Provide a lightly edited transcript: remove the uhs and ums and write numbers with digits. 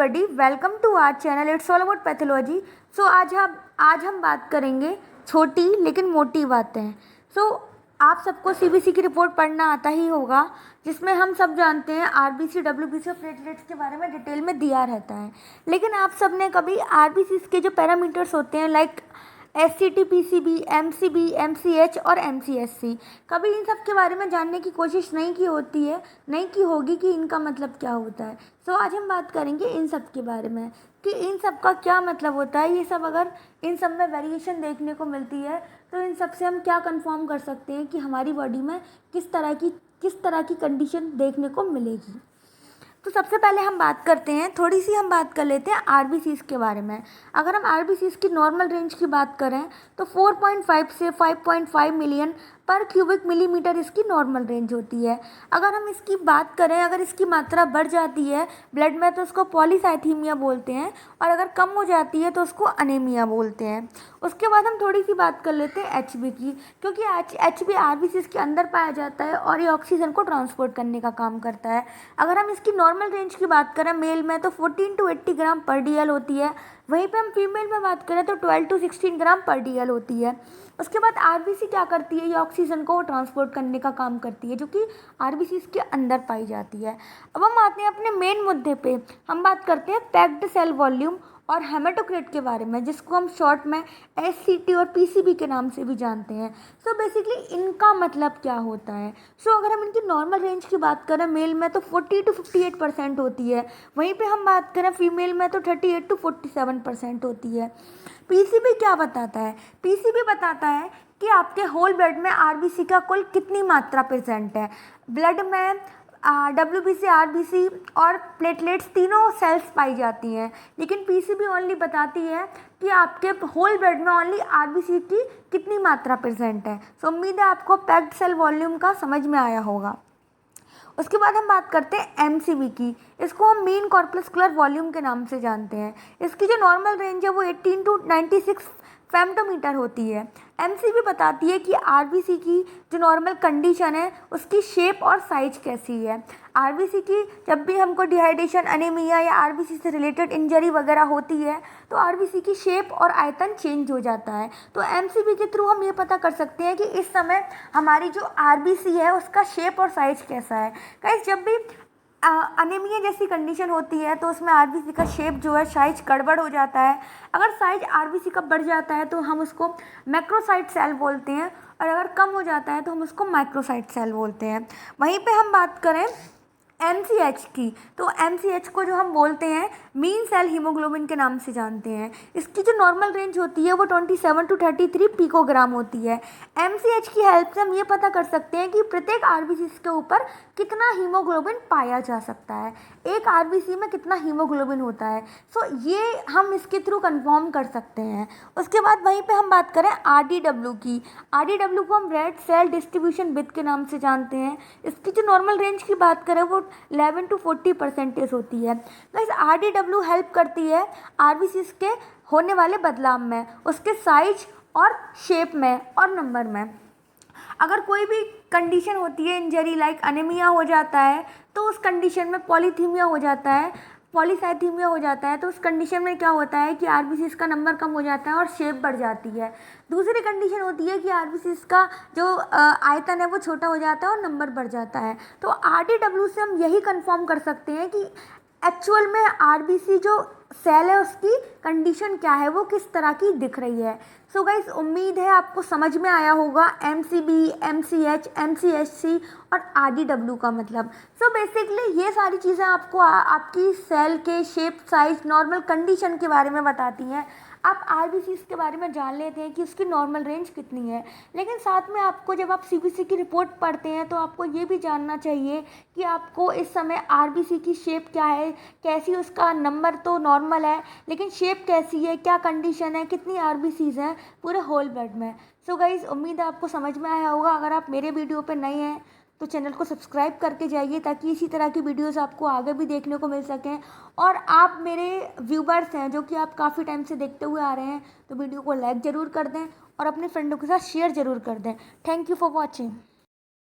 Everybody, welcome to our channel it's all about pathology. So आज हम बात करेंगे छोटी लेकिन मोटी बातें। आप सबको सीबीसी की रिपोर्ट पढ़ना आता ही होगा, जिसमें हम सब जानते हैं आरबीसी, डब्ल्यूबीसी और प्लेटलेट्स के बारे में डिटेल में दिया रहता है। लेकिन आप सब ने कभी आरबीसी के जो पैरामीटर्स होते हैं लाइक एससीटी, पीसीबी, एमसीबी, एमसीएच और एमसीएससी, कभी इन सब के बारे में जानने की कोशिश नहीं की होगी कि इनका मतलब क्या होता है। आज हम बात करेंगे इन सब के बारे में कि इन सब का क्या मतलब होता है। ये सब अगर इन सब में वेरिएशन देखने को मिलती है तो इन सब से हम क्या कंफर्म कर सकते हैं कि हमारी बॉडी में किस तरह की कंडीशन देखने को मिलेगी। तो सबसे पहले हम बात करते हैं, थोड़ी सी हम बात कर लेते हैं आरबीसीज़ के बारे में। अगर हम आरबीसीज़ की नॉर्मल रेंज की बात करें तो 4.5 से 5.5 मिलियन पर क्यूबिक मिलीमीटर इसकी नॉर्मल रेंज होती है। अगर हम इसकी बात करें, अगर इसकी मात्रा बढ़ जाती है ब्लड में तो उसको पॉलीसाइथीमिया बोलते हैं, और अगर कम हो जाती है तो उसको अनेमिया बोलते हैं। उसके बाद हम थोड़ी सी बात कर लेते हैं एचबी की, क्योंकि एचबी आरबीसीज़ के अंदर पाया जाता है और ये ऑक्सीजन को ट्रांसपोर्ट करने का काम करता है। अगर हम इसकी नॉर्मल रेंज की बात करें मेल में तो 14 to 80 ग्राम पर डीएल होती है, वहीं पे हम फीमेल में बात करें तो 12 to 16 ग्राम पर डीएल होती है। उसके बाद आरबीसी क्या करती है, ये ऑक्सीजन को ट्रांसपोर्ट करने का काम करती है, जो कि आरबीसी के अंदर पाई जाती है। अब हम आते हैं अपने मेन मुद्दे पे, हम बात करते हैं पैक्ड सेल वॉल्यूम और हेमेटोक्रिट के बारे में, जिसको हम शॉर्ट में एससीटी और पीसीबी के नाम से भी जानते हैं। बेसिकली इनका मतलब क्या होता है। अगर हम इनकी नॉर्मल रेंज की बात करें मेल में तो 40 to 58% होती है, वहीं पे हम बात करें फीमेल में तो 38 to 47% होती है। पीसीबी क्या बताता है? पीसीबी बताता है कि आपके होल ब्लड में आरबीसी का कुल कितनी मात्रा प्रेजेंट है। ब्लड में डब्ल्यूबीसी, आरबीसी और प्लेटलेट्स तीनों सेल्स पाई जाती हैं, लेकिन पीसीबी ओनली बताती है कि आपके होल ब्लड में ओनली आरबीसी की कितनी मात्रा प्रेजेंट है। उम्मीद है आपको पैक्ड सेल वॉल्यूम का समझ में आया होगा। उसके बाद हम बात करते हैं एमसीवी की। इसको हम मीन कॉर्पस्कुलर वॉल्यूम के नाम से जानते हैं। इसकी जो नॉर्मल रेंज है वो 18 to 96 फेम्टोमीटर होती है। एमसीवी बताती है कि आरबीसी की जो नॉर्मल कंडीशन है उसकी शेप और साइज कैसी है। आरबीसी की जब भी हमको डिहाइड्रेशन, अनीमिया या आरबीसी से रिलेटेड इंजरी वगैरह होती है तो आरबीसी की शेप और आयतन चेंज हो जाता है। तो एमसीवी के थ्रू हम ये पता कर सकते हैं कि इस समय हमारी जो आरबीसी है उसका शेप और साइज कैसा है। गाइस, जब भी अनीमिया जैसी कंडीशन होती है तो उसमें आरबीसी का शेप जो है साइज गड़बड़ हो जाता है। अगर साइज आरबीसी का बढ़ जाता है तो हम उसको मैक्रोसाइट सेल बोलते हैं, और अगर कम हो जाता है तो हम उसको माइक्रोसाइट सेल बोलते हैं। वहीं पे हम बात करें एमसीएच की, तो एमसीएच को जो हम बोलते हैं मीन सेल हीमोग्लोबिन के नाम से जानते हैं। इसकी जो नॉर्मल रेंज होती है वो 27 to 33 पिकोग्राम होती है। एमसीएच की हेल्प से हम ये पता कर सकते हैं कि प्रत्येक आरबीसी के ऊपर कितना हीमोग्लोबिन पाया जा सकता है, एक आरबीसी में कितना हीमोग्लोबिन होता है। ये हम इसके थ्रू कंफर्म कर सकते हैं। उसके बाद वहीं पे हम बात करें आरडीडब्ल्यू की। आरडीडब्ल्यू को हम रेड सेल डिस्ट्रीब्यूशन विथ के नाम से जानते हैं। इसकी जो नॉर्मल रेंज की बात करें वो 11 to 40% होती है। गाइस, आरडीडब्ल्यू हेल्प करती है आरबीसी के होने वाले बदलाव में, उसके साइज और शेप में और नंबर में। अगर कोई भी कंडीशन होती है इंजरी लाइक अनीमिया हो जाता है तो उस कंडीशन में पॉलीथीमिया हो जाता है, पॉलीसाइथीमिया हो जाता है, तो उस कंडीशन में क्या होता है कि आरबीसी का नंबर कम हो जाता है और शेप बढ़ जाती है। दूसरी कंडीशन होती है कि आरबीसी का जो आयतन है वो छोटा हो जाता है और नंबर बढ़ जाता है। तो आरडीडब्ल्यू से हम यही कंफर्म कर सकते हैं कि एक्चुअल में आरबीसी जो सेल है उसकी कंडीशन क्या है, वो किस तरह की दिख रही है। गाइस, उम्मीद है आपको समझ में आया होगा एमसीबी, एमसीएच, एमसीएचसी और आरडीडब्ल्यू का मतलब। बेसिकली ये सारी चीज़ें आपको आपकी सेल के शेप, साइज, नॉर्मल कंडीशन के बारे में बताती हैं। आप आरबीसी के बारे में जान लेते हैं कि उसकी नॉर्मल रेंज कितनी है, लेकिन साथ में आपको जब आप सीबीसी की रिपोर्ट पढ़ते हैं तो आपको ये भी जानना चाहिए कि आपको इस समय आरबीसी की शेप क्या है, कैसी, उसका नंबर तो नॉर्मल है लेकिन शेप कैसी है, क्या कंडीशन है, कितनी आरबीसीज़ हैं पूरे होल ब्लड में। गाइस, उम्मीद है आपको समझ में आया होगा। अगर आप मेरे वीडियो पे नए हैं तो चैनल को सब्सक्राइब करके जाइए ताकि इसी तरह की वीडियोस आपको आगे भी देखने को मिल सकें। और आप मेरे व्यूवर्स हैं जो कि आप काफ़ी टाइम से देखते हुए आ रहे हैं, तो वीडियो को लाइक ज़रूर कर दें और अपने फ्रेंडों के साथ शेयर ज़रूर कर दें। Thank you for watching.